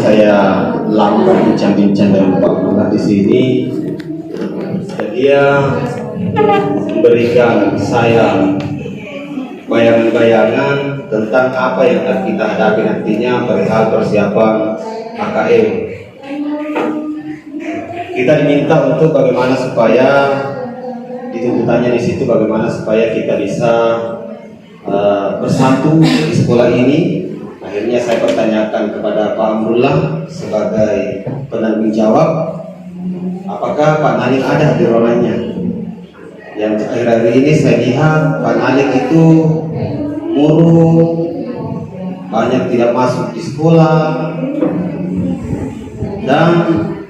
saya lambat bincang-bincang dengan Pak Lurah di sini. Dia memberikan saya bayangan-bayangan tentang apa yang akan kita hadapi nantinya perihal persiapan AKM. Kita diminta untuk bagaimana supaya dituntutannya di situ bagaimana supaya kita bisa bersatu di sekolah ini. Akhirnya saya pertanyakan kepada Pak Amrullah sebagai penanggung jawab, apakah Pak Nalik ada di ruangannya? Yang akhir-akhir ini saya lihat Pak Nalik itu murung, banyak tidak masuk di sekolah, dan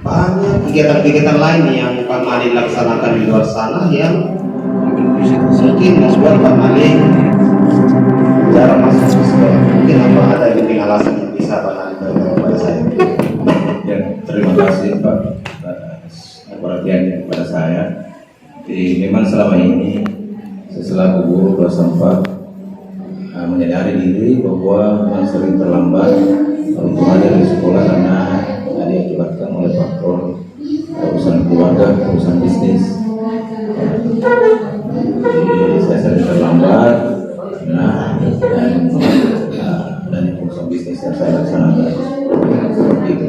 banyak kegiatan-kegiatan lain yang Pak Nalik laksanakan di luar sana yang mungkin membuat Pak Nalik jarang masuk ke sekolah. Mungkin apa ada lebih alasan yang bisa Pak Nalik berikan kepada saya? Ya, terima kasih Pak atas perhatiannya kepada saya. Jadi memang selama ini saya selaku guru kelas 4 menyadari diri bahwa memang sering terlambat untuk hadir di sekolah karena diakibatkan oleh faktor urusan keluarga, urusan bisnis. Jadi saya sering terlambat, dan urusan bisnis yang saya laksanakan seperti itu.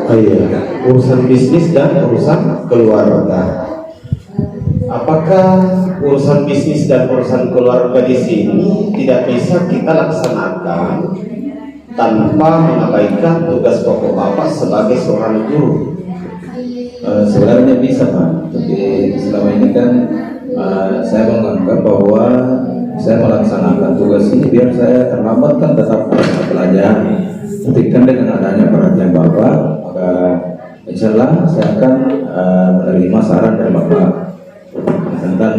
Oh iya, urusan bisnis dan urusan keluarga. Apakah urusan bisnis dan urusan keluarga di sini tidak bisa kita laksanakan tanpa mengabaikan tugas pokok Bapak sebagai seorang guru? Sebenarnya bisa Pak, tapi selama ini kan saya menganggap bahwa saya melaksanakan tugas ini biar saya terlambat kan tetap belajar. Tapi kan dengan adanya perhatian Bapak, maka insya Allah saya akan menerima saran dari Bapak tentang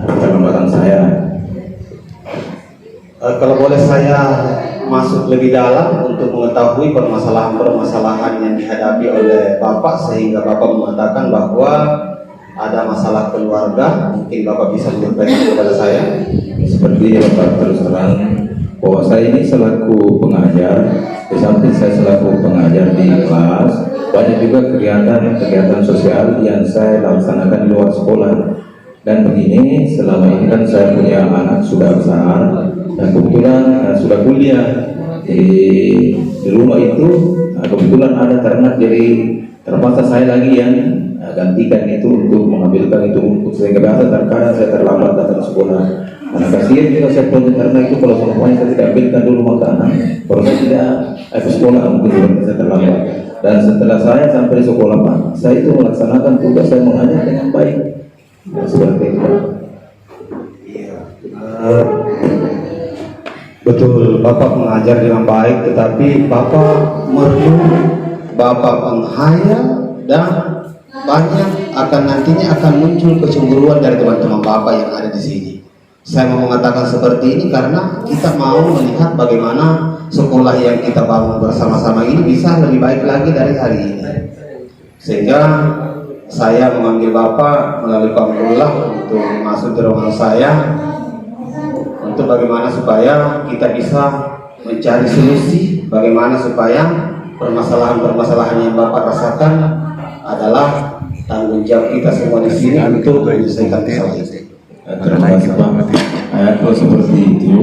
keterlambatan saya. Kalau boleh saya masuk lebih dalam untuk mengetahui permasalahan-permasalahan yang dihadapi oleh Bapak sehingga Bapak mengatakan bahwa ada masalah keluarga, mungkin Bapak bisa menyampaikan kepada saya. Seperti Bapak terus terang bahwa saya ini selaku pengajar, di samping saya selaku pengajar di kelas, banyak juga kegiatan sosial yang saya laksanakan di luar sekolah. Dan begini, selama ini kan saya punya anak sudah besar dan kebetulan sudah kuliah. Di rumah itu kebetulan ada ternak, jadi terpaksa saya lagi yang gantikan itu untuk mengambilkan itu untuk sehingga biasa terkadang saya terlambat datang sekolah. Karena kasihan juga saya punya ternak itu kalau semuanya saya tidak ambilkan dulu makanan, kalau saya tidak ke sekolah mungkin saya terlambat. Dan setelah saya sampai di sekolah Pak, saya itu melaksanakan tugas saya mengajar dengan baik. Ya, seperti itu. Iya, betul, Bapak mengajar dengan baik, tetapi Bapak merdu, Bapak penghayal, dan banyak akan nantinya akan muncul kecemburuan dari teman-teman Bapak yang ada di sini. Saya mau mengatakan seperti ini karena kita mau melihat bagaimana sekolah yang kita bangun bersama-sama ini bisa lebih baik lagi dari hari ini. Sehingga saya memanggil Bapak melalui Pak Amrullah untuk masuk di ruangan saya untuk bagaimana supaya kita bisa mencari solusi, bagaimana supaya permasalahan-permasalahan yang Bapak rasakan adalah tanggung jawab kita semua di sini untuk menyelesaikan masalah ini. Terima kasih Pak. Kalau seperti itu,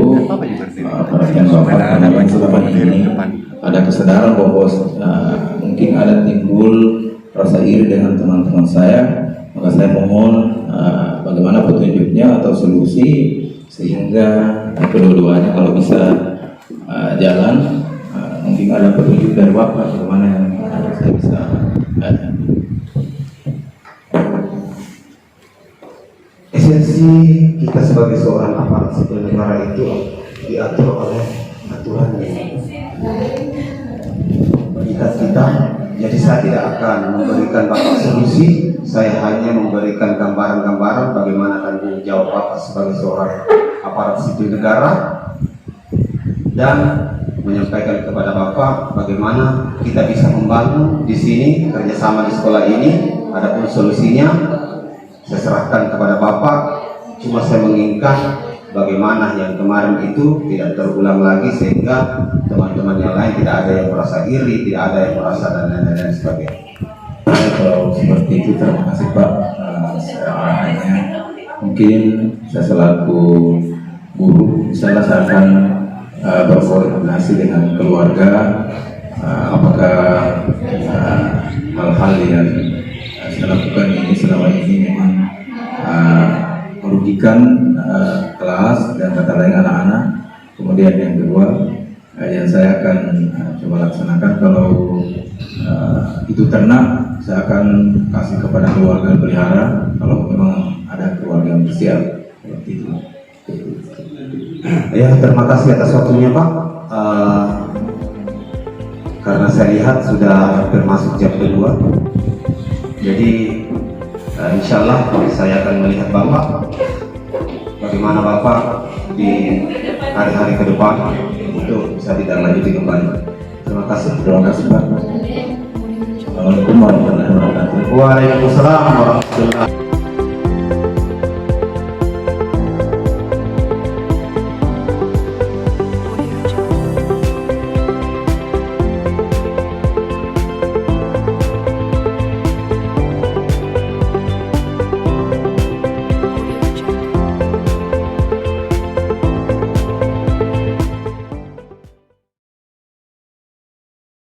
perhatian Bapak karena selama ini ada kesadaran bahwa mungkin ada timbul rasa iri dengan teman-teman saya, maka saya mohon bagaimana petunjuknya atau solusi sehingga kedua-duanya kalau bisa jalan, mungkin ada petunjuk dari Bapak bagaimana yang saya bisa ada. Esensi kita sebagai seorang aparat sipil negara itu diatur oleh aturannya. Kita, jadi saya tidak akan memberikan Bapak solusi, saya hanya memberikan gambaran-gambaran bagaimana tanggung jawab Bapak sebagai seorang aparat sipil negara dan menyampaikan kepada Bapak bagaimana kita bisa membangun di sini kerjasama di sekolah ini. Adapun solusinya saya serahkan kepada Bapak. Cuma saya menginginkan bagaimana yang kemarin itu tidak terulang lagi, sehingga teman-teman yang lain tidak ada yang merasa iri, tidak ada yang merasa dan lain-lain sebagainya. Kalau seperti itu, terima kasih Pak. Saya arahannya mungkin saya selaku guru, misalnya saya akan berkoordinasi dengan keluarga, apakah hal-hal yang saya lakukan ini selama ini memang merugikan kelas dan kata lain anak-anak. Kemudian yang kedua, yang saya akan coba laksanakan, kalau itu ternak, saya akan kasih kepada keluarga pelihara kalau memang ada keluarga yang bersiap seperti itu. Ya, terima kasih atas waktunya Pak. Karena saya lihat sudah hampir masuk jam kedua, jadi insya Allah saya akan melihat Bapak, bagaimana Bapak di hari-hari ke depan untuk bisa ditindaklanjuti kembali. Terima kasih. Terima kasih Pak. Assalamualaikum warahmatullahi wabarakatuh. Waalaikumsalam warahmatullahi wabarakatuh.